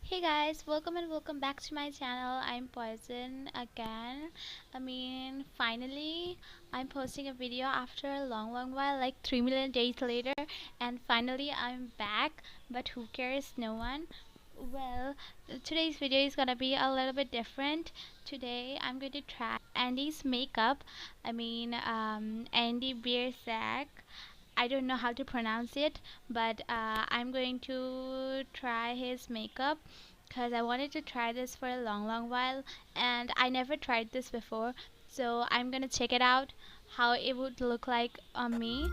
Hey guys, welcome and welcome back to my channel. I'm Poison again. Finally, I'm posting a video after a long while, like 3 million days later, and finally I'm back. But who cares? No one. Well, today's video is gonna be a little bit different. Today I'm going to try Andy's makeup. Andy BIERSACK. I don't know how to pronounce it, but I'm going to try his makeup because I wanted to try this for a long while and I never tried this before. So I'm gonna check it out, how it would look like on me.